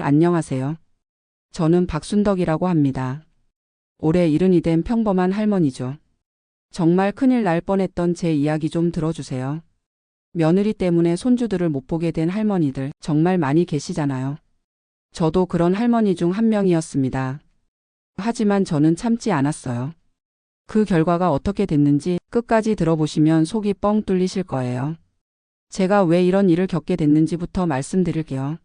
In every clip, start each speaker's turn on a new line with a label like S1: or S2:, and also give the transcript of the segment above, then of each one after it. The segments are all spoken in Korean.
S1: 안녕하세요. 저는 박순덕이라고 합니다. 올해 70이 된 평범한 할머니죠. 정말 큰일 날 뻔했던 제 이야기 좀 들어주세요. 며느리 때문에 손주들을 못 보게 된 할머니들 정말 많이 계시잖아요. 저도 그런 할머니 중 한 명이었습니다. 하지만 저는 참지 않았어요. 그 결과가 어떻게 됐는지 끝까지 들어보시면 속이 뻥 뚫리실 거예요. 제가 왜 이런 일을 겪게 됐는지부터 말씀드릴게요.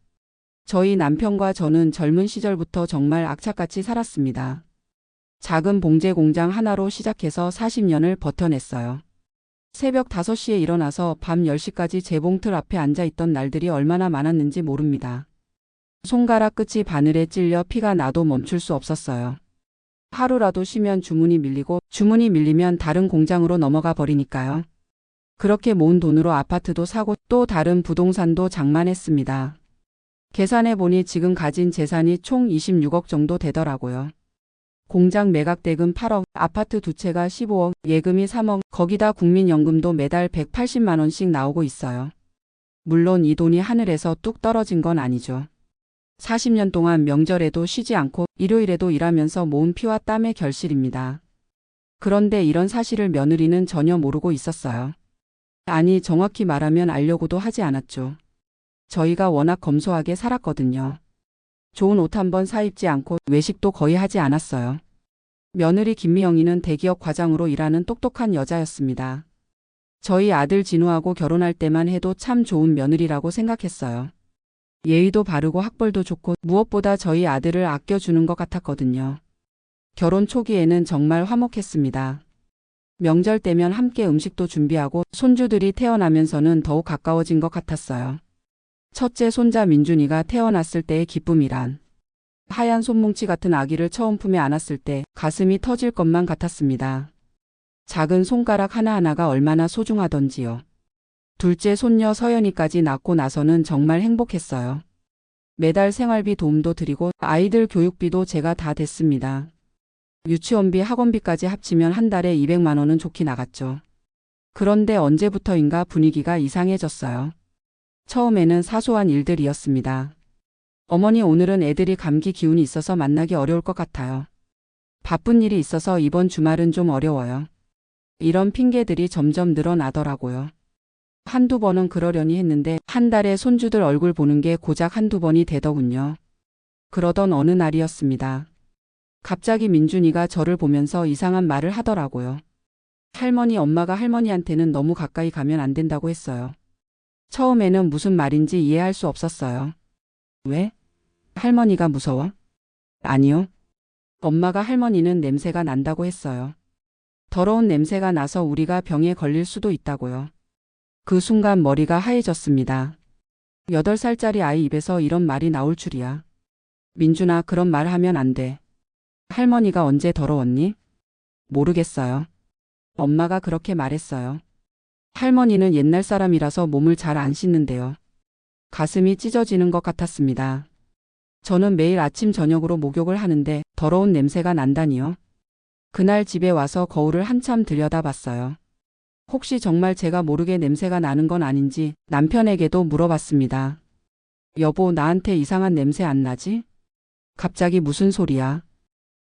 S1: 저희 남편과 저는 젊은 시절부터 정말 악착같이 살았습니다. 작은 봉제 공장 하나로 시작해서 40년을 버텨냈어요. 새벽 5시에 일어나서 밤 10시까지 재봉틀 앞에 앉아있던 날들이 얼마나 많았는지 모릅니다. 손가락 끝이 바늘에 찔려 피가 나도 멈출 수 없었어요. 하루라도 쉬면 주문이 밀리고 주문이 밀리면 다른 공장으로 넘어가 버리니까요. 그렇게 모은 돈으로 아파트도 사고 또 다른 부동산도 장만했습니다. 계산해보니 지금 가진 재산이 총 26억 정도 되더라고요. 공장 매각 대금 8억, 아파트 2채가 15억, 예금이 3억, 거기다 국민연금도 매달 180만 원씩 나오고 있어요. 물론 이 돈이 하늘에서 뚝 떨어진 건 아니죠. 40년 동안 명절에도 쉬지 않고 일요일에도 일하면서 모은 피와 땀의 결실입니다. 그런데 이런 사실을 며느리는 전혀 모르고 있었어요. 아니, 정확히 말하면 알려고도 하지 않았죠. 저희가 워낙 검소하게 살았거든요. 좋은 옷 한 번 사입지 않고 외식도 거의 하지 않았어요. 며느리 김미영이는 대기업 과장으로 일하는 똑똑한 여자였습니다. 저희 아들 진우하고 결혼할 때만 해도 참 좋은 며느리라고 생각했어요. 예의도 바르고 학벌도 좋고 무엇보다 저희 아들을 아껴주는 것 같았거든요. 결혼 초기에는 정말 화목했습니다. 명절 때면 함께 음식도 준비하고 손주들이 태어나면서는 더욱 가까워진 것 같았어요. 첫째 손자 민준이가 태어났을 때의 기쁨이란 하얀 손뭉치 같은 아기를 처음 품에 안았을 때 가슴이 터질 것만 같았습니다. 작은 손가락 하나하나가 얼마나 소중하던지요. 둘째 손녀 서연이까지 낳고 나서는 정말 행복했어요. 매달 생활비 도움도 드리고 아이들 교육비도 제가 다 댔습니다. 유치원비 학원비까지 합치면 한 달에 200만 원은 좋게 나갔죠. 그런데 언제부터인가 분위기가 이상해졌어요. 처음에는 사소한 일들이었습니다. 어머니, 오늘은 애들이 감기 기운이 있어서 만나기 어려울 것 같아요. 바쁜 일이 있어서 이번 주말은 좀 어려워요. 이런 핑계들이 점점 늘어나더라고요. 한두 번은 그러려니 했는데 한 달에 손주들 얼굴 보는 게 고작 한두 번이 되더군요. 그러던 어느 날이었습니다. 갑자기 민준이가 저를 보면서 이상한 말을 하더라고요. 할머니, 엄마가 할머니한테는 너무 가까이 가면 안 된다고 했어요. 처음에는 무슨 말인지 이해할 수 없었어요. 왜? 할머니가 무서워? 아니요. 엄마가 할머니는 냄새가 난다고 했어요. 더러운 냄새가 나서 우리가 병에 걸릴 수도 있다고요. 그 순간 머리가 하얘졌습니다. 8살짜리 아이 입에서 이런 말이 나올 줄이야. 민준아, 그런 말 하면 안 돼. 할머니가 언제 더러웠니? 모르겠어요. 엄마가 그렇게 말했어요. 할머니는 옛날 사람이라서 몸을 잘 안 씻는데요. 가슴이 찢어지는 것 같았습니다. 저는 매일 아침 저녁으로 목욕을 하는데 더러운 냄새가 난다니요. 그날 집에 와서 거울을 한참 들여다봤어요. 혹시 정말 제가 모르게 냄새가 나는 건 아닌지 남편에게도 물어봤습니다. 여보, 나한테 이상한 냄새 안 나지? 갑자기 무슨 소리야?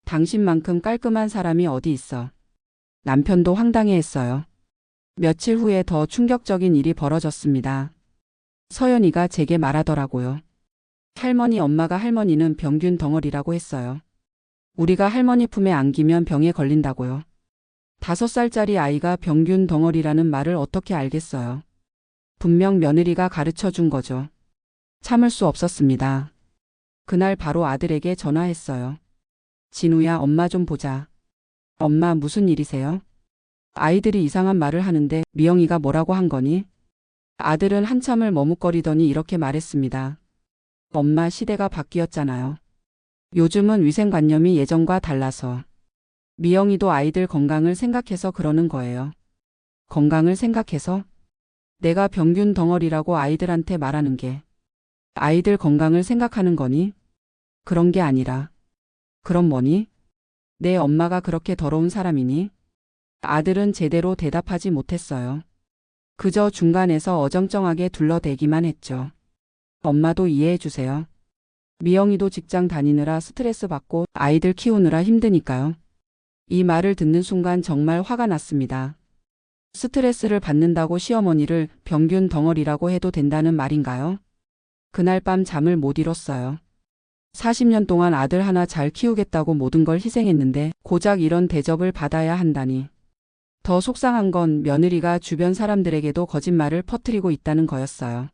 S1: 당신만큼 깔끔한 사람이 어디 있어? 남편도 황당해했어요. 며칠 후에 더 충격적인 일이 벌어졌습니다. 서연이가 제게 말하더라고요. 할머니, 엄마가 할머니는 병균 덩어리라고 했어요. 우리가 할머니 품에 안기면 병에 걸린다고요. 5살짜리 아이가 병균 덩어리라는 말을 어떻게 알겠어요. 분명 며느리가 가르쳐 준 거죠. 참을 수 없었습니다. 그날 바로 아들에게 전화했어요. 진우야, 엄마 좀 보자. 엄마, 무슨 일이세요? 아이들이 이상한 말을 하는데 미영이가 뭐라고 한 거니? 아들은 한참을 머뭇거리더니 이렇게 말했습니다. 엄마, 시대가 바뀌었잖아요. 요즘은 위생관념이 예전과 달라서. 미영이도 아이들 건강을 생각해서 그러는 거예요. 건강을 생각해서? 내가 병균 덩어리라고 아이들한테 말하는 게 아이들 건강을 생각하는 거니? 그런 게 아니라. 그럼 뭐니? 내 엄마가 그렇게 더러운 사람이니? 아들은 제대로 대답하지 못했어요. 그저 중간에서 어정쩡하게 둘러대기만 했죠. 엄마도 이해해 주세요. 미영이도 직장 다니느라 스트레스 받고 아이들 키우느라 힘드니까요. 이 말을 듣는 순간 정말 화가 났습니다. 스트레스를 받는다고 시어머니를 병균 덩어리라고 해도 된다는 말인가요? 그날 밤 잠을 못 이뤘어요. 40년 동안 아들 하나 잘 키우겠다고 모든 걸 희생했는데 고작 이런 대접을 받아야 한다니. 더 속상한 건 며느리가 주변 사람들에게도 거짓말을 퍼뜨리고 있다는 거였어요.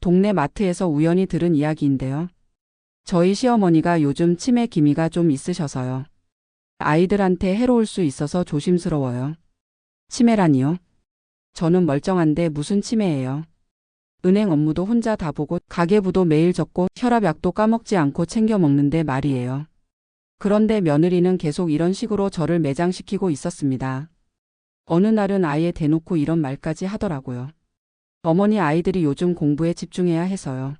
S1: 동네 마트에서 우연히 들은 이야기인데요. 저희 시어머니가 요즘 치매 기미가 좀 있으셔서요. 아이들한테 해로울 수 있어서 조심스러워요. 치매라니요? 저는 멀쩡한데 무슨 치매예요? 은행 업무도 혼자 다 보고 가계부도 매일 적고 혈압약도 까먹지 않고 챙겨 먹는데 말이에요. 그런데 며느리는 계속 이런 식으로 저를 매장시키고 있었습니다. 어느 날은 아예 대놓고 이런 말까지 하더라고요. 어머니 아이들이 요즘 공부에 집중해야 해서요.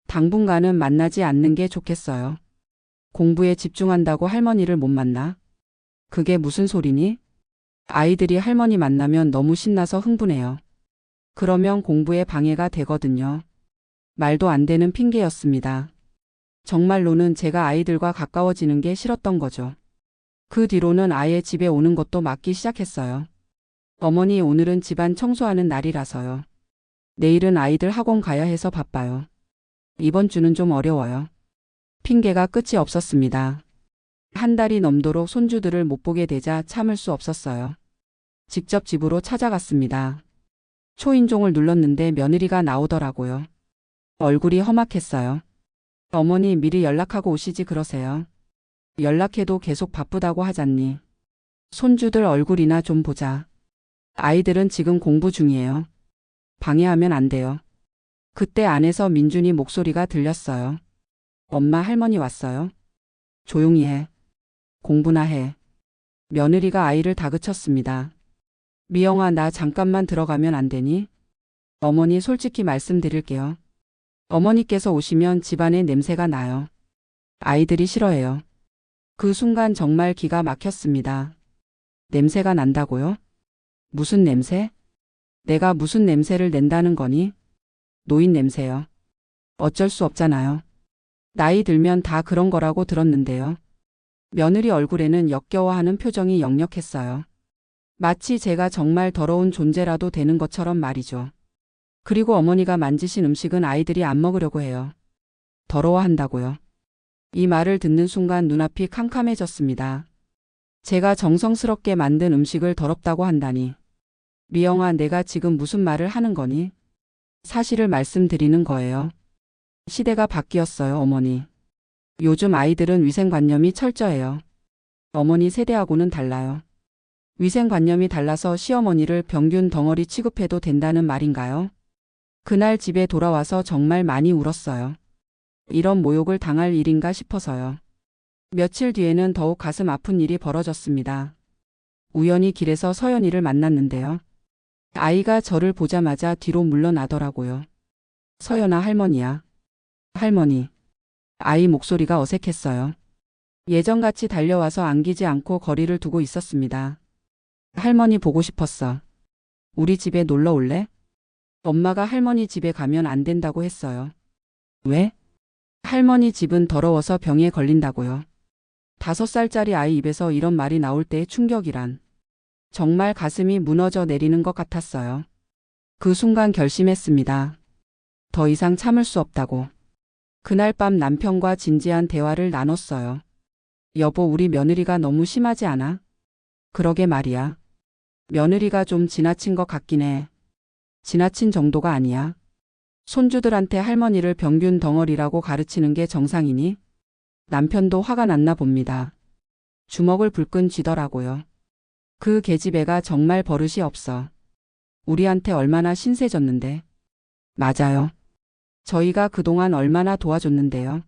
S1: 당분간은 만나지 않는 게 좋겠어요. 공부에 집중한다고 할머니를 못 만나? 그게 무슨 소리니? 아이들이 할머니 만나면 너무 신나서 흥분해요. 그러면 공부에 방해가 되거든요. 말도 안 되는 핑계였습니다. 정말로는 제가 아이들과 가까워지는 게 싫었던 거죠. 그 뒤로는 아예 집에 오는 것도 막기 시작했어요. 어머니 오늘은 집안 청소하는 날이라서요. 내일은 아이들 학원 가야 해서 바빠요. 이번 주는 좀 어려워요. 핑계가 끝이 없었습니다. 한 달이 넘도록 손주들을 못 보게 되자 참을 수 없었어요. 직접 집으로 찾아갔습니다. 초인종을 눌렀는데 며느리가 나오더라고요. 얼굴이 험악했어요. 어머니 미리 연락하고 오시지 그러세요. 연락해도 계속 바쁘다고 하잖니. 손주들 얼굴이나 좀 보자. 아이들은 지금 공부 중이에요. 방해하면 안 돼요. 그때 안에서 민준이 목소리가 들렸어요. 엄마 할머니 왔어요. 조용히 해. 공부나 해. 며느리가 아이를 다그쳤습니다. 미영아 나 잠깐만 들어가면 안 되니? 어머니 솔직히 말씀드릴게요. 어머니께서 오시면 집안에 냄새가 나요. 아이들이 싫어해요. 그 순간 정말 기가 막혔습니다. 냄새가 난다고요? 무슨 냄새? 내가 무슨 냄새를 낸다는 거니? 노인 냄새요. 어쩔 수 없잖아요. 나이 들면 다 그런 거라고 들었는데요. 며느리 얼굴에는 역겨워하는 표정이 역력했어요. 마치 제가 정말 더러운 존재라도 되는 것처럼 말이죠. 그리고 어머니가 만지신 음식은 아이들이 안 먹으려고 해요. 더러워한다고요. 이 말을 듣는 순간 눈앞이 캄캄해졌습니다. 제가 정성스럽게 만든 음식을 더럽다고 한다니. 미영아, 내가 지금 무슨 말을 하는 거니? 사실을 말씀드리는 거예요. 시대가 바뀌었어요, 어머니. 요즘 아이들은 위생관념이 철저해요. 어머니 세대하고는 달라요. 위생관념이 달라서 시어머니를 병균 덩어리 취급해도 된다는 말인가요? 그날 집에 돌아와서 정말 많이 울었어요. 이런 모욕을 당할 일인가 싶어서요. 며칠 뒤에는 더욱 가슴 아픈 일이 벌어졌습니다. 우연히 길에서 서연이를 만났는데요. 아이가 저를 보자마자 뒤로 물러나더라고요. 서연아 할머니야. 할머니. 아이 목소리가 어색했어요. 예전같이 달려와서 안기지 않고 거리를 두고 있었습니다. 할머니 보고 싶었어. 우리 집에 놀러 올래? 엄마가 할머니 집에 가면 안 된다고 했어요. 왜? 할머니 집은 더러워서 병에 걸린다고요. 5살짜리 아이 입에서 이런 말이 나올 때의 충격이란. 정말 가슴이 무너져 내리는 것 같았어요. 그 순간 결심했습니다. 더 이상 참을 수 없다고. 그날 밤 남편과 진지한 대화를 나눴어요. 여보, 우리 며느리가 너무 심하지 않아? 그러게 말이야. 며느리가 좀 지나친 것 같긴 해. 지나친 정도가 아니야. 손주들한테 할머니를 병균 덩어리라고 가르치는 게 정상이니? 남편도 화가 났나 봅니다. 주먹을 불끈 쥐더라고요. 그 계집애가 정말 버릇이 없어. 우리한테 얼마나 신세졌는데. 맞아요. 저희가 그동안 얼마나 도와줬는데요.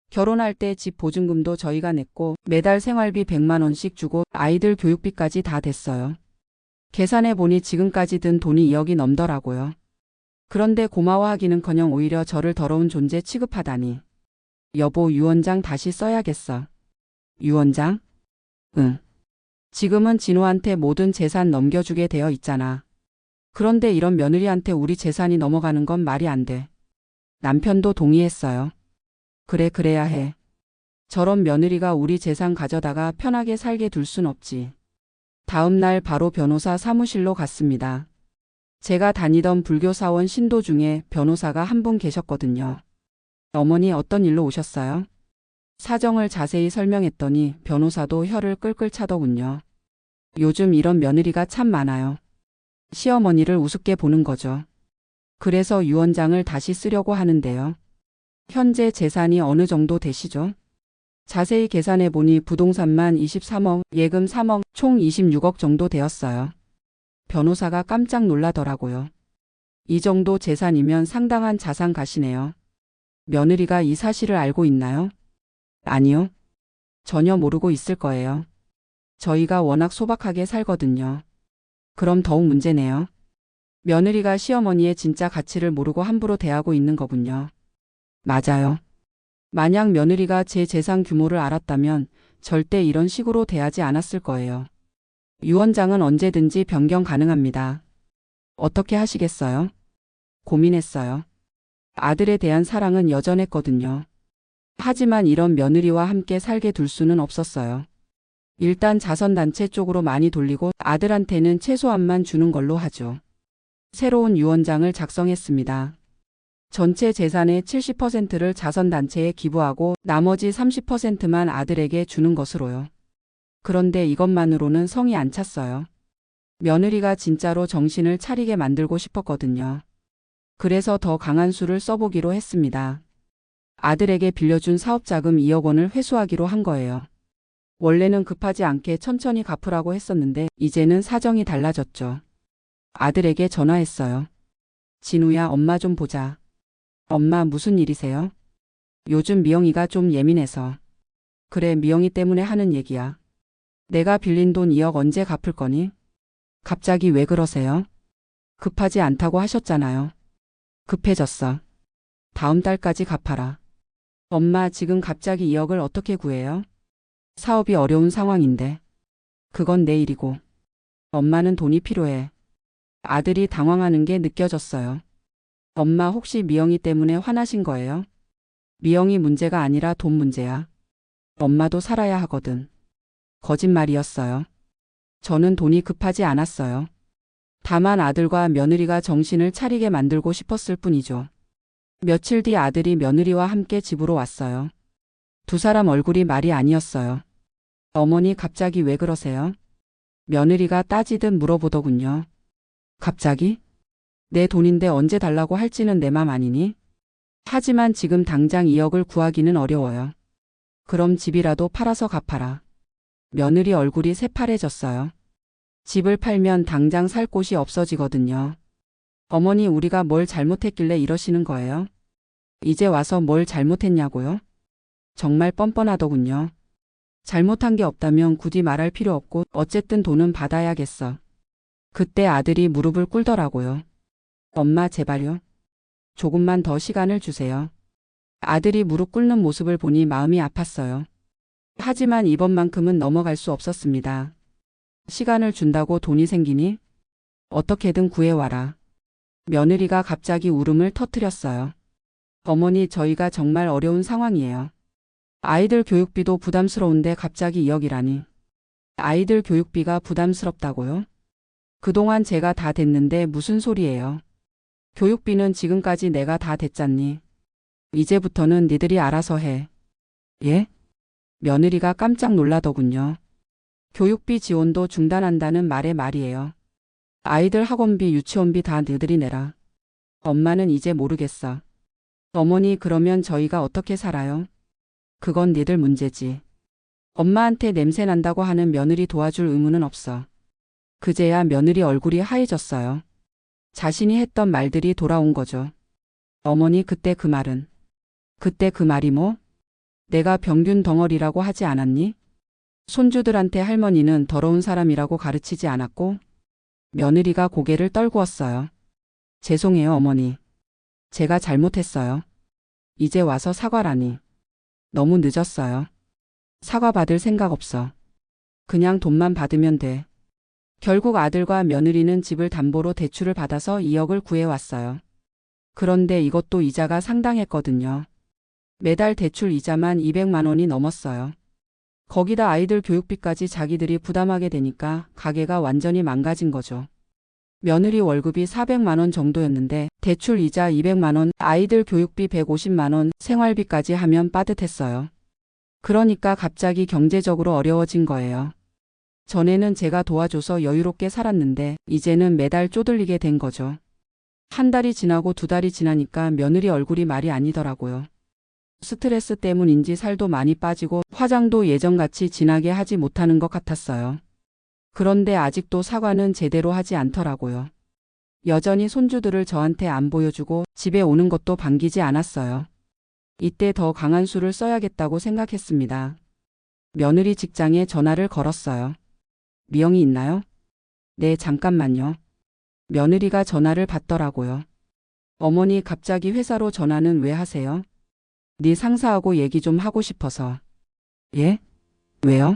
S1: 결혼할 때 집 보증금도 저희가 냈고 매달 생활비 100만 원씩 주고 아이들 교육비까지 다 됐어요. 계산해보니 지금까지 든 돈이 2억이 넘더라고요. 그런데 고마워하기는커녕 오히려 저를 더러운 존재 취급하다니. 여보, 유언장 다시 써야겠어. 유언장? 응. 지금은 진호한테 모든 재산 넘겨주게 되어 있잖아. 그런데 이런 며느리한테 우리 재산이 넘어가는 건 말이 안 돼. 남편도 동의했어요. 그래, 그래야 해. 저런 며느리가 우리 재산 가져다가 편하게 살게 둘 순 없지. 다음 날 바로 변호사 사무실로 갔습니다. 제가 다니던 불교 사원 신도 중에 변호사가 한 분 계셨거든요. 어머니 어떤 일로 오셨어요? 사정을 자세히 설명했더니 변호사도 혀를 끌끌 차더군요. 요즘 이런 며느리가 참 많아요. 시어머니를 우습게 보는 거죠. 그래서 유언장을 다시 쓰려고 하는데요. 현재 재산이 어느 정도 되시죠? 자세히 계산해 보니 부동산만 23억, 예금 3억, 총 26억 정도 되었어요. 변호사가 깜짝 놀라더라고요. 이 정도 재산이면 상당한 자산 가시네요. 며느리가 이 사실을 알고 있나요? 아니요. 전혀 모르고 있을 거예요. 저희가 워낙 소박하게 살거든요. 그럼 더욱 문제네요. 며느리가 시어머니의 진짜 가치를 모르고 함부로 대하고 있는 거군요. 맞아요. 만약 며느리가 제 재산 규모를 알았다면 절대 이런 식으로 대하지 않았을 거예요. 유언장은 언제든지 변경 가능합니다. 어떻게 하시겠어요? 고민했어요. 아들에 대한 사랑은 여전했거든요. 하지만 이런 며느리와 함께 살게 둘 수는 없었어요. 일단 자선단체 쪽으로 많이 돌리고 아들한테는 최소한만 주는 걸로 하죠. 새로운 유언장을 작성했습니다. 전체 재산의 70%를 자선단체에 기부하고 나머지 30%만 아들에게 주는 것으로요. 그런데 이것만으로는 성이 안 찼어요. 며느리가 진짜로 정신을 차리게 만들고 싶었거든요. 그래서 더 강한 수를 써보기로 했습니다. 아들에게 빌려준 사업자금 2억 원을 회수하기로 한 거예요. 원래는 급하지 않게 천천히 갚으라고 했었는데 이제는 사정이 달라졌죠. 아들에게 전화했어요. 진우야, 엄마 좀 보자. 엄마 무슨 일이세요? 요즘 미영이가 좀 예민해서. 그래, 미영이 때문에 하는 얘기야. 내가 빌린 돈 2억 언제 갚을 거니? 갑자기 왜 그러세요? 급하지 않다고 하셨잖아요. 급해졌어. 다음 달까지 갚아라. 엄마, 지금 갑자기 2억을 어떻게 구해요? 사업이 어려운 상황인데. 그건 내일이고. 엄마는 돈이 필요해. 아들이 당황하는 게 느껴졌어요. 엄마, 혹시 미영이 때문에 화나신 거예요? 미영이 문제가 아니라 돈 문제야. 엄마도 살아야 하거든. 거짓말이었어요. 저는 돈이 급하지 않았어요. 다만 아들과 며느리가 정신을 차리게 만들고 싶었을 뿐이죠. 며칠 뒤 아들이 며느리와 함께 집으로 왔어요. 두 사람 얼굴이 말이 아니었어요. 어머니, 갑자기 왜 그러세요? 며느리가 따지듯 물어보더군요. 갑자기? 내 돈인데 언제 달라고 할지는 내 맘 아니니? 하지만 지금 당장 2억을 구하기는 어려워요. 그럼 집이라도 팔아서 갚아라. 며느리 얼굴이 새파래졌어요. 집을 팔면 당장 살 곳이 없어지거든요. 어머니, 우리가 뭘 잘못했길래 이러시는 거예요? 이제 와서 뭘 잘못했냐고요? 정말 뻔뻔하더군요. 잘못한 게 없다면 굳이 말할 필요 없고 어쨌든 돈은 받아야겠어. 그때 아들이 무릎을 꿇더라고요. 엄마, 제발요. 조금만 더 시간을 주세요. 아들이 무릎 꿇는 모습을 보니 마음이 아팠어요. 하지만 이번만큼은 넘어갈 수 없었습니다. 시간을 준다고 돈이 생기니? 어떻게든 구해와라. 며느리가 갑자기 울음을 터뜨렸어요. 어머니, 저희가 정말 어려운 상황이에요. 아이들 교육비도 부담스러운데 갑자기 2억이라니. 아이들 교육비가 부담스럽다고요? 그동안 제가 다 댔는데 무슨 소리예요? 교육비는 지금까지 내가 다 댔잖니. 이제부터는 니들이 알아서 해. 예? 며느리가 깜짝 놀라더군요. 교육비 지원도 중단한다는 말에 말이에요. 아이들 학원비, 유치원비 다 너희들이 내라. 엄마는 이제 모르겠어. 어머니, 그러면 저희가 어떻게 살아요? 그건 니들 문제지. 엄마한테 냄새 난다고 하는 며느리 도와줄 의무는 없어. 그제야 며느리 얼굴이 하얘졌어요. 자신이 했던 말들이 돌아온 거죠. 어머니, 그때 그 말은? 그때 그 말이 뭐? 내가 병균 덩어리라고 하지 않았니? 손주들한테 할머니는 더러운 사람이라고 가르치지 않았고? 며느리가 고개를 떨구었어요. 죄송해요, 어머니. 제가 잘못했어요. 이제 와서 사과라니. 너무 늦었어요. 사과받을 생각 없어. 그냥 돈만 받으면 돼. 결국 아들과 며느리는 집을 담보로 대출을 받아서 2억을 구해왔어요. 그런데 이것도 이자가 상당했거든요. 매달 대출 이자만 200만 원이 넘었어요. 거기다 아이들 교육비까지 자기들이 부담하게 되니까 가게가 완전히 망가진 거죠. 며느리 월급이 400만 원 정도였는데 대출 이자 200만 원, 아이들 교육비 150만 원, 생활비까지 하면 빠듯했어요. 그러니까 갑자기 경제적으로 어려워진 거예요. 전에는 제가 도와줘서 여유롭게 살았는데 이제는 매달 쪼들리게 된 거죠. 한 달이 지나고 두 달이 지나니까 며느리 얼굴이 말이 아니더라고요. 스트레스 때문인지 살도 많이 빠지고 화장도 예전같이 진하게 하지 못하는 것 같았어요. 그런데 아직도 사과는 제대로 하지 않더라고요. 여전히 손주들을 저한테 안 보여주고 집에 오는 것도 반기지 않았어요. 이때 더 강한 수를 써야겠다고 생각했습니다. 며느리 직장에 전화를 걸었어요. 미영이 있나요? 네, 잠깐만요. 며느리가 전화를 받더라고요. 어머니 갑자기 회사로 전화는 왜 하세요? 네 상사하고 얘기 좀 하고 싶어서. 예? 왜요?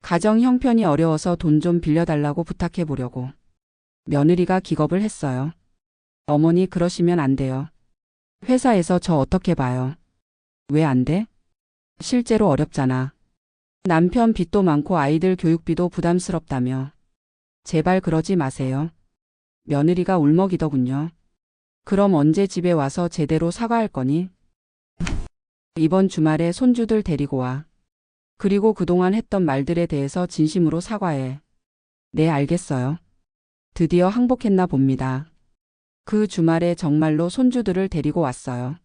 S1: 가정 형편이 어려워서 돈 좀 빌려달라고 부탁해 보려고. 며느리가 기겁을 했어요. 어머니 그러시면 안 돼요. 회사에서 저 어떻게 봐요? 왜 안 돼? 실제로 어렵잖아. 남편 빚도 많고 아이들 교육비도 부담스럽다며. 제발 그러지 마세요. 며느리가 울먹이더군요. 그럼 언제 집에 와서 제대로 사과할 거니? 이번 주말에 손주들 데리고 와. 그리고 그동안 했던 말들에 대해서 진심으로 사과해. 네, 알겠어요. 드디어 항복했나 봅니다. 그 주말에 정말로 손주들을 데리고 왔어요.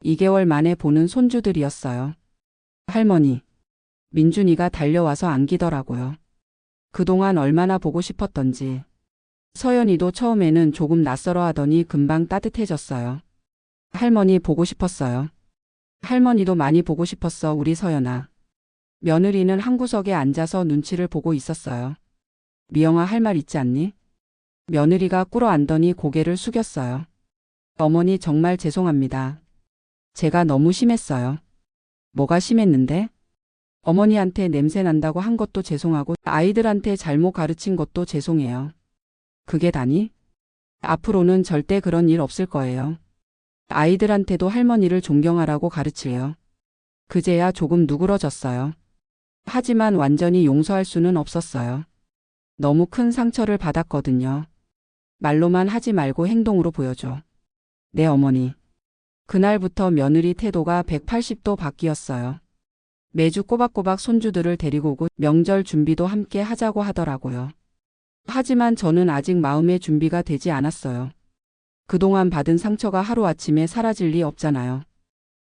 S1: 2개월 만에 보는 손주들이었어요. 할머니. 민준이가 달려와서 안기더라고요. 그동안 얼마나 보고 싶었던지. 서연이도 처음에는 조금 낯설어 하더니 금방 따뜻해졌어요. 할머니 보고 싶었어요. 할머니도 많이 보고 싶었어, 우리 서연아. 며느리는 한 구석에 앉아서 눈치를 보고 있었어요. 미영아, 할 말 있지 않니? 며느리가 꿇어앉더니 고개를 숙였어요. 어머니 정말 죄송합니다. 제가 너무 심했어요. 뭐가 심했는데? 어머니한테 냄새 난다고 한 것도 죄송하고 아이들한테 잘못 가르친 것도 죄송해요. 그게 다니? 앞으로는 절대 그런 일 없을 거예요. 아이들한테도 할머니를 존경하라고 가르치래요. 그제야 조금 누그러졌어요. 하지만 완전히 용서할 수는 없었어요. 너무 큰 상처를 받았거든요. 말로만 하지 말고 행동으로 보여줘. 네, 어머니. 그날부터 며느리 태도가 180도 바뀌었어요. 매주 꼬박꼬박 손주들을 데리고 오고 명절 준비도 함께 하자고 하더라고요. 하지만 저는 아직 마음의 준비가 되지 않았어요. 그동안 받은 상처가 하루아침에 사라질 리 없잖아요.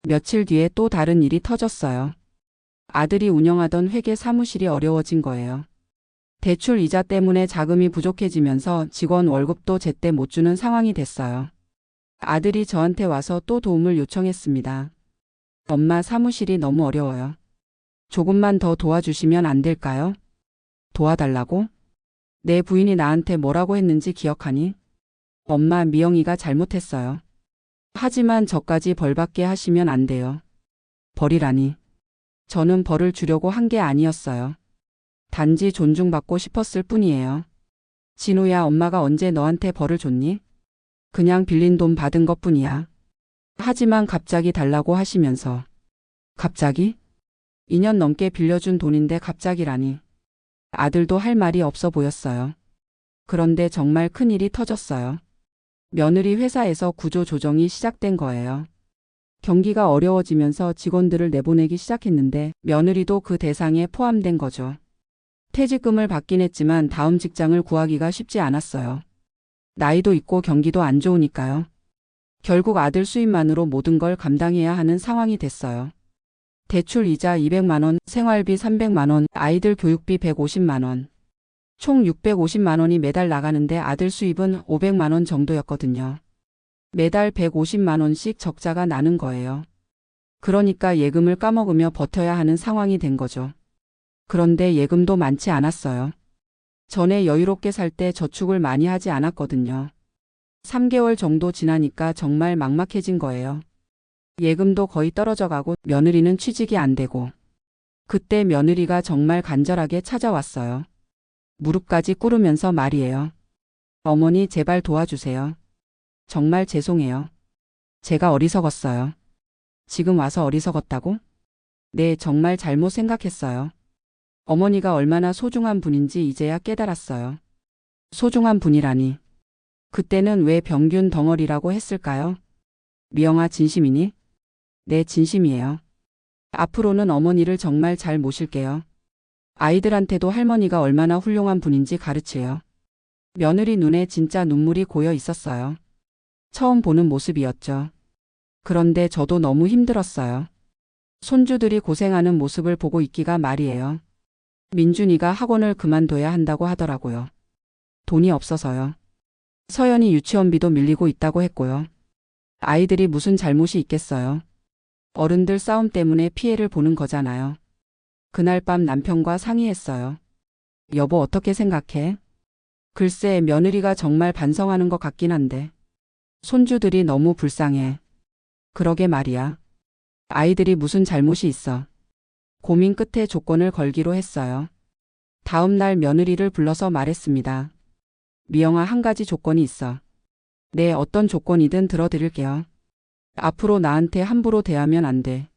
S1: 며칠 뒤에 또 다른 일이 터졌어요. 아들이 운영하던 회계 사무실이 어려워진 거예요. 대출 이자 때문에 자금이 부족해지면서 직원 월급도 제때 못 주는 상황이 됐어요. 아들이 저한테 와서 또 도움을 요청했습니다. 엄마, 사무실이 너무 어려워요. 조금만 더 도와주시면 안 될까요? 도와달라고? 내 부인이 나한테 뭐라고 했는지 기억하니? 엄마, 미영이가 잘못했어요. 하지만 저까지 벌받게 하시면 안 돼요. 벌이라니. 저는 벌을 주려고 한 게 아니었어요. 단지 존중받고 싶었을 뿐이에요. 진우야, 엄마가 언제 너한테 벌을 줬니? 그냥 빌린 돈 받은 것뿐이야. 하지만 갑자기 달라고 하시면서. 갑자기? 2년 넘게 빌려준 돈인데 갑자기라니. 아들도 할 말이 없어 보였어요. 그런데 정말 큰일이 터졌어요. 며느리 회사에서 구조 조정이 시작된 거예요. 경기가 어려워지면서 직원들을 내보내기 시작했는데 며느리도 그 대상에 포함된 거죠. 퇴직금을 받긴 했지만 다음 직장을 구하기가 쉽지 않았어요. 나이도 있고 경기도 안 좋으니까요. 결국 아들 수입만으로 모든 걸 감당해야 하는 상황이 됐어요. 대출 이자 200만 원, 생활비 300만 원, 아이들 교육비 150만 원. 총 650만 원이 매달 나가는데 아들 수입은 500만 원 정도였거든요. 매달 150만 원씩 적자가 나는 거예요. 그러니까 예금을 까먹으며 버텨야 하는 상황이 된 거죠. 그런데 예금도 많지 않았어요. 전에 여유롭게 살 때 저축을 많이 하지 않았거든요. 3개월 정도 지나니까 정말 막막해진 거예요. 예금도 거의 떨어져 가고 며느리는 취직이 안 되고. 그때 며느리가 정말 간절하게 찾아왔어요. 무릎까지 꿇으면서 말이에요. 어머니, 제발 도와주세요. 정말 죄송해요. 제가 어리석었어요. 지금 와서 어리석었다고? 네, 정말 잘못 생각했어요. 어머니가 얼마나 소중한 분인지 이제야 깨달았어요. 소중한 분이라니. 그때는 왜 병균 덩어리라고 했을까요? 미영아, 진심이니? 네, 진심이에요. 앞으로는 어머니를 정말 잘 모실게요. 아이들한테도 할머니가 얼마나 훌륭한 분인지 가르치려. 며느리 눈에 진짜 눈물이 고여 있었어요. 처음 보는 모습이었죠. 그런데 저도 너무 힘들었어요. 손주들이 고생하는 모습을 보고 있기가 말이에요. 민준이가 학원을 그만둬야 한다고 하더라고요. 돈이 없어서요. 서연이 유치원비도 밀리고 있다고 했고요. 아이들이 무슨 잘못이 있겠어요. 어른들 싸움 때문에 피해를 보는 거잖아요. 그날 밤 남편과 상의했어요. 여보, 어떻게 생각해? 글쎄, 며느리가 정말 반성하는 것 같긴 한데. 손주들이 너무 불쌍해. 그러게 말이야. 아이들이 무슨 잘못이 있어. 고민 끝에 조건을 걸기로 했어요. 다음 날 며느리를 불러서 말했습니다. 미영아, 한 가지 조건이 있어. 네, 어떤 조건이든 들어드릴게요. 앞으로 나한테 함부로 대하면 안 돼.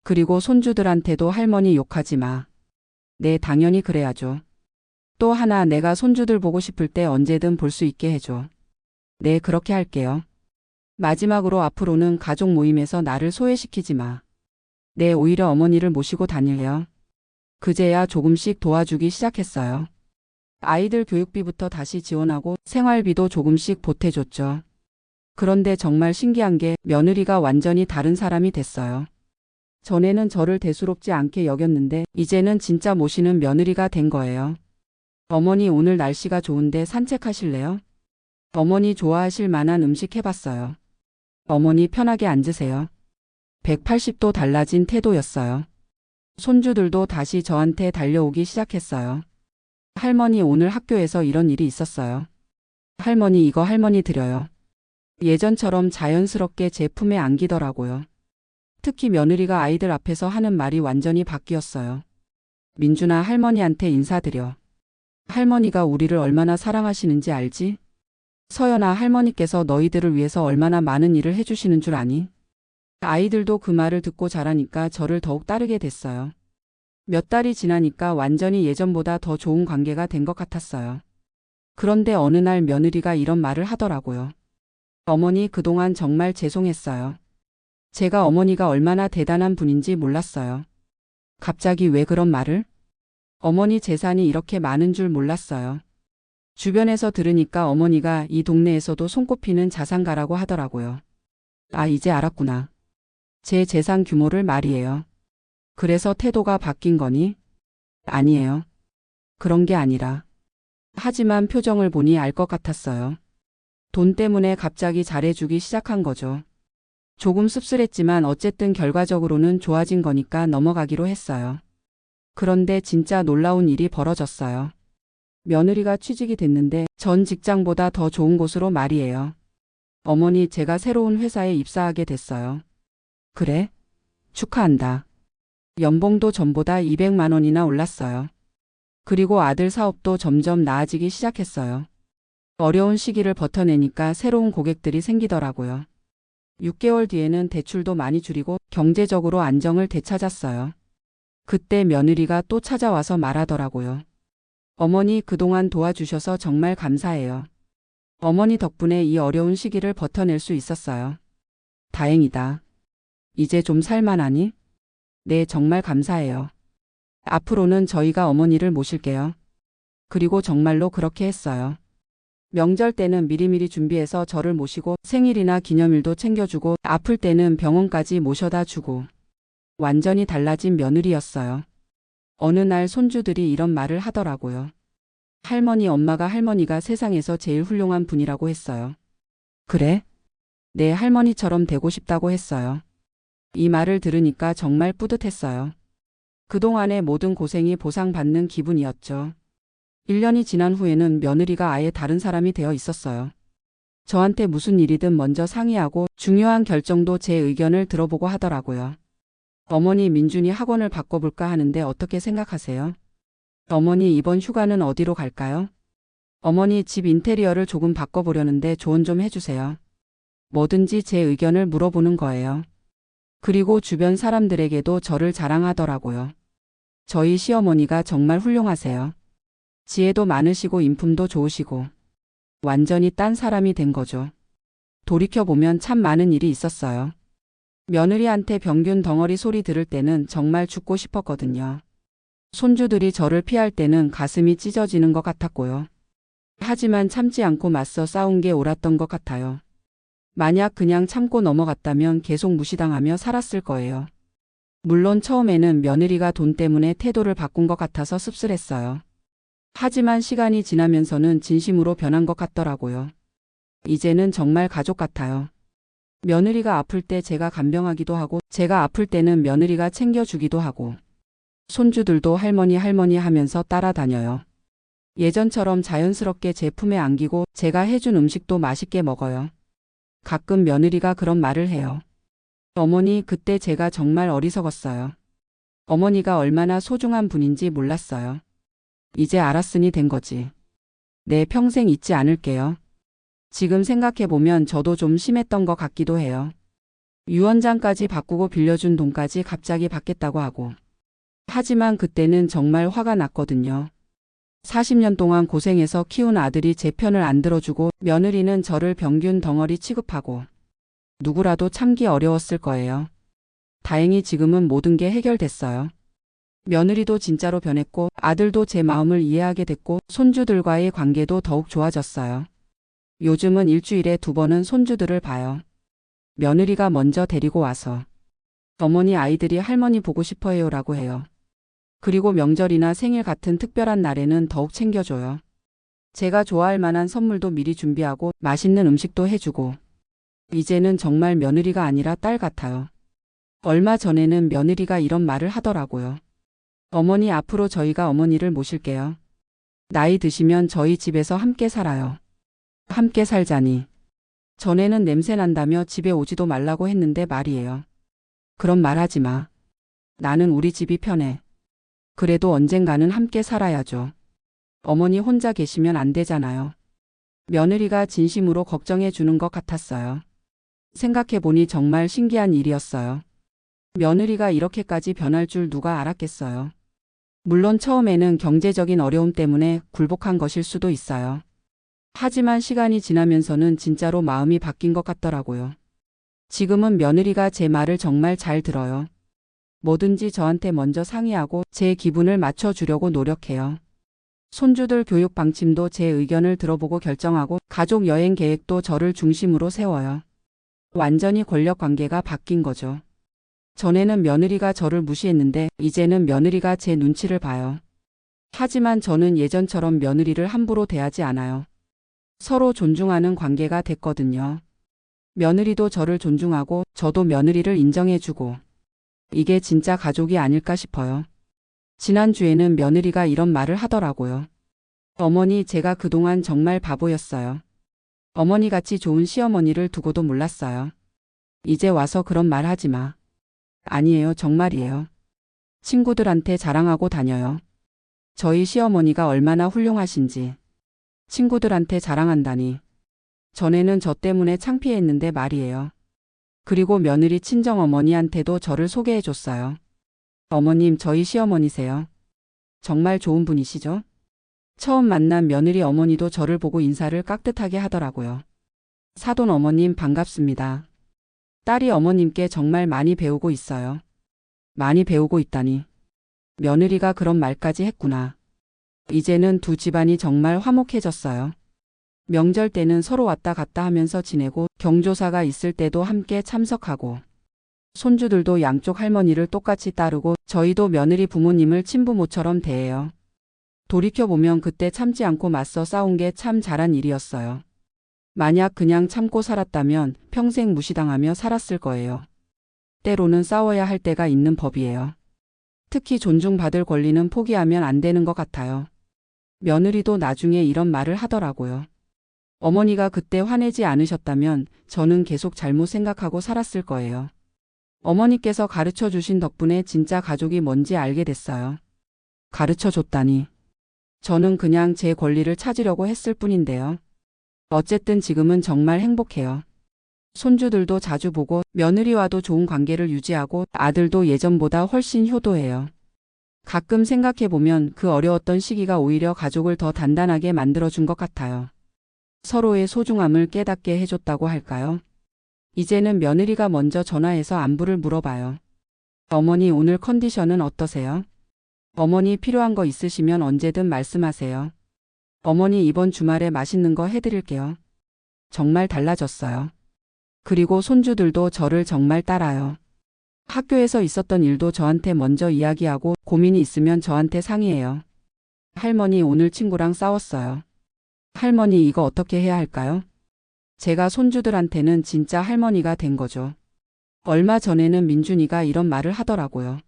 S1: 그리고 손주들한테도 할머니 욕하지 마. 네, 당연히 그래야죠. 또 하나, 내가 손주들 보고 싶을 때 언제든 볼 수 있게 해줘. 네, 그렇게 할게요. 마지막으로 앞으로는 가족 모임에서 나를 소외시키지 마. 네, 오히려 어머니를 모시고 다닐래요. 그제야 조금씩 도와주기 시작했어요. 아이들 교육비부터 다시 지원하고 생활비도 조금씩 보태줬죠. 그런데 정말 신기한 게 며느리가 완전히 다른 사람이 됐어요. 전에는 저를 대수롭지 않게 여겼는데 이제는 진짜 모시는 며느리가 된 거예요. 어머니, 오늘 날씨가 좋은데 산책하실래요? 어머니 좋아하실 만한 음식 해봤어요. 어머니 편하게 앉으세요. 180도 달라진 태도였어요. 손주들도 다시 저한테 달려오기 시작했어요. 할머니, 오늘 학교에서 이런 일이 있었어요. 할머니, 이거 할머니 드려요. 예전처럼 자연스럽게 제 품에 안기더라고요. 특히 며느리가 아이들 앞에서 하는 말이 완전히 바뀌었어요. 민준아, 할머니한테 인사드려. 할머니가 우리를 얼마나 사랑하시는지 알지? 서연아, 할머니께서 너희들을 위해서 얼마나 많은 일을 해주시는 줄 아니? 아이들도 그 말을 듣고 자라니까 저를 더욱 따르게 됐어요. 몇 달이 지나니까 완전히 예전보다 더 좋은 관계가 된 것 같았어요. 그런데 어느 날 며느리가 이런 말을 하더라고요. 어머니, 그동안 정말 죄송했어요. 제가 어머니가 얼마나 대단한 분인지 몰랐어요. 갑자기 왜 그런 말을? 어머니 재산이 이렇게 많은 줄 몰랐어요. 주변에서 들으니까 어머니가 이 동네에서도 손꼽히는 자산가라고 하더라고요. 아, 이제 알았구나. 제 재산 규모를 말이에요. 그래서 태도가 바뀐 거니? 아니에요. 그런 게 아니라. 하지만 표정을 보니 알 것 같았어요. 돈 때문에 갑자기 잘해주기 시작한 거죠. 조금 씁쓸했지만 어쨌든 결과적으로는 좋아진 거니까 넘어가기로 했어요. 그런데 진짜 놀라운 일이 벌어졌어요. 며느리가 취직이 됐는데 전 직장보다 더 좋은 곳으로 말이에요. 어머니, 제가 새로운 회사에 입사하게 됐어요. 그래? 축하한다. 연봉도 전보다 200만 원이나 올랐어요. 그리고 아들 사업도 점점 나아지기 시작했어요. 어려운 시기를 버텨내니까 새로운 고객들이 생기더라고요. 6개월 뒤에는 대출도 많이 줄이고 경제적으로 안정을 되찾았어요. 그때 며느리가 또 찾아와서 말하더라고요. 어머니, 그동안 도와주셔서 정말 감사해요. 어머니 덕분에 이 어려운 시기를 버텨낼 수 있었어요. 다행이다. 이제 좀 살만하니? 네, 정말 감사해요. 앞으로는 저희가 어머니를 모실게요. 그리고 정말로 그렇게 했어요. 명절 때는 미리미리 준비해서 저를 모시고 생일이나 기념일도 챙겨주고 아플 때는 병원까지 모셔다 주고 완전히 달라진 며느리였어요. 어느 날 손주들이 이런 말을 하더라고요. 할머니, 엄마가 할머니가 세상에서 제일 훌륭한 분이라고 했어요. 그래? 네, 할머니처럼 되고 싶다고 했어요. 이 말을 들으니까 정말 뿌듯했어요. 그동안의 모든 고생이 보상받는 기분이었죠. 1년이 지난 후에는 며느리가 아예 다른 사람이 되어 있었어요. 저한테 무슨 일이든 먼저 상의하고 중요한 결정도 제 의견을 들어보고 하더라고요. 어머니, 민준이 학원을 바꿔볼까 하는데 어떻게 생각하세요? 어머니, 이번 휴가는 어디로 갈까요? 어머니, 집 인테리어를 조금 바꿔보려는데 조언 좀 해주세요. 뭐든지 제 의견을 물어보는 거예요. 그리고 주변 사람들에게도 저를 자랑하더라고요. 저희 시어머니가 정말 훌륭하세요. 지혜도 많으시고 인품도 좋으시고 완전히 딴 사람이 된 거죠. 돌이켜보면 참 많은 일이 있었어요. 며느리한테 병균 덩어리 소리 들을 때는 정말 죽고 싶었거든요. 손주들이 저를 피할 때는 가슴이 찢어지는 것 같았고요. 하지만 참지 않고 맞서 싸운 게 옳았던 것 같아요. 만약 그냥 참고 넘어갔다면 계속 무시당하며 살았을 거예요. 물론 처음에는 며느리가 돈 때문에 태도를 바꾼 것 같아서 씁쓸했어요. 하지만 시간이 지나면서는 진심으로 변한 것 같더라고요. 이제는 정말 가족 같아요. 며느리가 아플 때 제가 간병하기도 하고 제가 아플 때는 며느리가 챙겨주기도 하고 손주들도 할머니 할머니 하면서 따라다녀요. 예전처럼 자연스럽게 제 품에 안기고 제가 해준 음식도 맛있게 먹어요. 가끔 며느리가 그런 말을 해요. 어머니, 그때 제가 정말 어리석었어요. 어머니가 얼마나 소중한 분인지 몰랐어요. 이제 알았으니 된 거지. 내 평생 잊지 않을게요. 지금 생각해보면 저도 좀 심했던 것 같기도 해요. 유언장까지 바꾸고 빌려준 돈까지 갑자기 받겠다고 하고. 하지만 그때는 정말 화가 났거든요. 40년 동안 고생해서 키운 아들이 제 편을 안 들어주고 며느리는 저를 병균 덩어리 취급하고 누구라도 참기 어려웠을 거예요. 다행히 지금은 모든 게 해결됐어요. 며느리도 진짜로 변했고 아들도 제 마음을 이해하게 됐고 손주들과의 관계도 더욱 좋아졌어요. 요즘은 일주일에 2번은 손주들을 봐요. 며느리가 먼저 데리고 와서 어머니, 아이들이 할머니 보고 싶어요 라고 해요. 그리고 명절이나 생일 같은 특별한 날에는 더욱 챙겨줘요. 제가 좋아할 만한 선물도 미리 준비하고 맛있는 음식도 해주고 이제는 정말 며느리가 아니라 딸 같아요. 얼마 전에는 며느리가 이런 말을 하더라고요. 어머니, 앞으로 저희가 어머니를 모실게요. 나이 드시면 저희 집에서 함께 살아요. 함께 살자니. 전에는 냄새 난다며 집에 오지도 말라고 했는데 말이에요. 그런 말 하지 마. 나는 우리 집이 편해. 그래도 언젠가는 함께 살아야죠. 어머니 혼자 계시면 안 되잖아요. 며느리가 진심으로 걱정해 주는 것 같았어요. 생각해보니 정말 신기한 일이었어요. 며느리가 이렇게까지 변할 줄 누가 알았겠어요. 물론 처음에는 경제적인 어려움 때문에 굴복한 것일 수도 있어요. 하지만 시간이 지나면서는 진짜로 마음이 바뀐 것 같더라고요. 지금은 며느리가 제 말을 정말 잘 들어요. 뭐든지 저한테 먼저 상의하고 제 기분을 맞춰주려고 노력해요. 손주들 교육 방침도 제 의견을 들어보고 결정하고 가족 여행 계획도 저를 중심으로 세워요. 완전히 권력 관계가 바뀐 거죠. 전에는 며느리가 저를 무시했는데 이제는 며느리가 제 눈치를 봐요. 하지만 저는 예전처럼 며느리를 함부로 대하지 않아요. 서로 존중하는 관계가 됐거든요. 며느리도 저를 존중하고 저도 며느리를 인정해주고 이게 진짜 가족이 아닐까 싶어요. 지난주에는 며느리가 이런 말을 하더라고요. 어머니, 제가 그동안 정말 바보였어요. 어머니같이 좋은 시어머니를 두고도 몰랐어요. 이제 와서 그런 말 하지 마. 아니에요, 정말이에요. 친구들한테 자랑하고 다녀요. 저희 시어머니가 얼마나 훌륭하신지. 친구들한테 자랑한다니. 전에는 저 때문에 창피했는데 말이에요. 그리고 며느리 친정어머니한테도 저를 소개해줬어요. 어머님, 저희 시어머니세요. 정말 좋은 분이시죠? 처음 만난 며느리 어머니도 저를 보고 인사를 깍듯하게 하더라고요. 사돈 어머님, 반갑습니다. 딸이 어머님께 정말 많이 배우고 있어요. 많이 배우고 있다니. 며느리가 그런 말까지 했구나. 이제는 두 집안이 정말 화목해졌어요. 명절 때는 서로 왔다 갔다 하면서 지내고 경조사가 있을 때도 함께 참석하고 손주들도 양쪽 할머니를 똑같이 따르고 저희도 며느리 부모님을 친부모처럼 대해요. 돌이켜보면 그때 참지 않고 맞서 싸운 게 참 잘한 일이었어요. 만약 그냥 참고 살았다면 평생 무시당하며 살았을 거예요. 때로는 싸워야 할 때가 있는 법이에요. 특히 존중받을 권리는 포기하면 안 되는 것 같아요. 며느리도 나중에 이런 말을 하더라고요. 어머니가 그때 화내지 않으셨다면 저는 계속 잘못 생각하고 살았을 거예요. 어머니께서 가르쳐 주신 덕분에 진짜 가족이 뭔지 알게 됐어요. 가르쳐 줬다니. 저는 그냥 제 권리를 찾으려고 했을 뿐인데요. 어쨌든 지금은 정말 행복해요. 손주들도 자주 보고 며느리와도 좋은 관계를 유지하고 아들도 예전보다 훨씬 효도해요. 가끔 생각해보면 그 어려웠던 시기가 오히려 가족을 더 단단하게 만들어준 것 같아요. 서로의 소중함을 깨닫게 해줬다고 할까요? 이제는 며느리가 먼저 전화해서 안부를 물어봐요. 어머니 오늘 컨디션은 어떠세요? 어머니 필요한 거 있으시면 언제든 말씀하세요. 어머니 이번 주말에 맛있는 거 해드릴게요. 정말 달라졌어요. 그리고 손주들도 저를 정말 따라요. 학교에서 있었던 일도 저한테 먼저 이야기하고 고민이 있으면 저한테 상의해요. 할머니 오늘 친구랑 싸웠어요. 할머니 이거 어떻게 해야 할까요? 제가 손주들한테는 진짜 할머니가 된 거죠. 얼마 전에는 민준이가 이런 말을 하더라고요.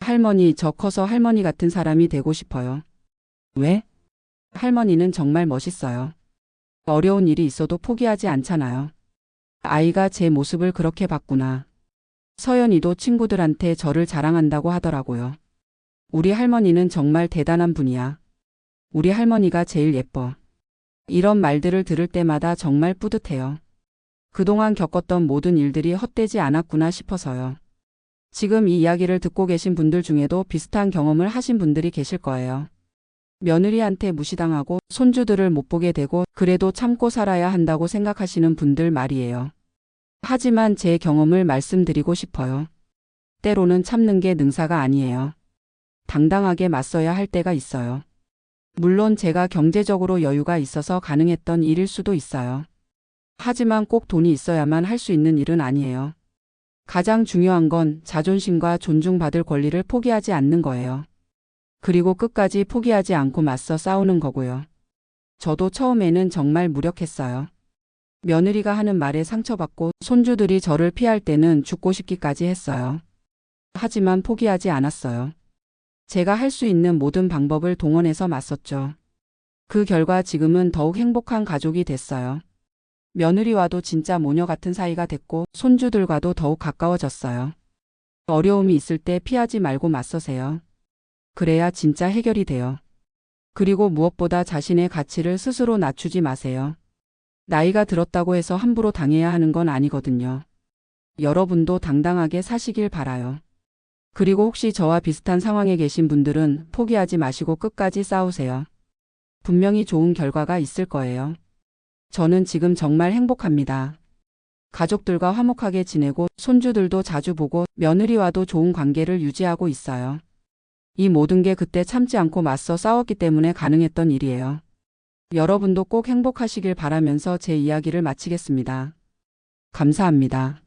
S1: 할머니 저 커서 할머니 같은 사람이 되고 싶어요. 왜? 할머니는 정말 멋있어요. 어려운 일이 있어도 포기하지 않잖아요. 아이가 제 모습을 그렇게 봤구나. 서연이도 친구들한테 저를 자랑한다고 하더라고요. 우리 할머니는 정말 대단한 분이야. 우리 할머니가 제일 예뻐. 이런 말들을 들을 때마다 정말 뿌듯해요. 그동안 겪었던 모든 일들이 헛되지 않았구나 싶어서요. 지금 이 이야기를 듣고 계신 분들 중에도 비슷한 경험을 하신 분들이 계실 거예요. 며느리한테 무시당하고 손주들을 못 보게 되고 그래도 참고 살아야 한다고 생각하시는 분들 말이에요. 하지만 제 경험을 말씀드리고 싶어요. 때로는 참는 게 능사가 아니에요. 당당하게 맞서야 할 때가 있어요. 물론 제가 경제적으로 여유가 있어서 가능했던 일일 수도 있어요. 하지만 꼭 돈이 있어야만 할 수 있는 일은 아니에요. 가장 중요한 건 자존심과 존중받을 권리를 포기하지 않는 거예요. 그리고 끝까지 포기하지 않고 맞서 싸우는 거고요. 저도 처음에는 정말 무력했어요. 며느리가 하는 말에 상처받고 손주들이 저를 피할 때는 죽고 싶기까지 했어요. 하지만 포기하지 않았어요. 제가 할 수 있는 모든 방법을 동원해서 맞섰죠. 그 결과 지금은 더욱 행복한 가족이 됐어요. 며느리와도 진짜 모녀 같은 사이가 됐고 손주들과도 더욱 가까워졌어요. 어려움이 있을 때 피하지 말고 맞서세요. 그래야 진짜 해결이 돼요. 그리고 무엇보다 자신의 가치를 스스로 낮추지 마세요. 나이가 들었다고 해서 함부로 당해야 하는 건 아니거든요. 여러분도 당당하게 사시길 바라요. 그리고 혹시 저와 비슷한 상황에 계신 분들은 포기하지 마시고 끝까지 싸우세요. 분명히 좋은 결과가 있을 거예요. 저는 지금 정말 행복합니다. 가족들과 화목하게 지내고 손주들도 자주 보고 며느리와도 좋은 관계를 유지하고 있어요. 이 모든 게 그때 참지 않고 맞서 싸웠기 때문에 가능했던 일이에요. 여러분도 꼭 행복하시길 바라면서 제 이야기를 마치겠습니다. 감사합니다.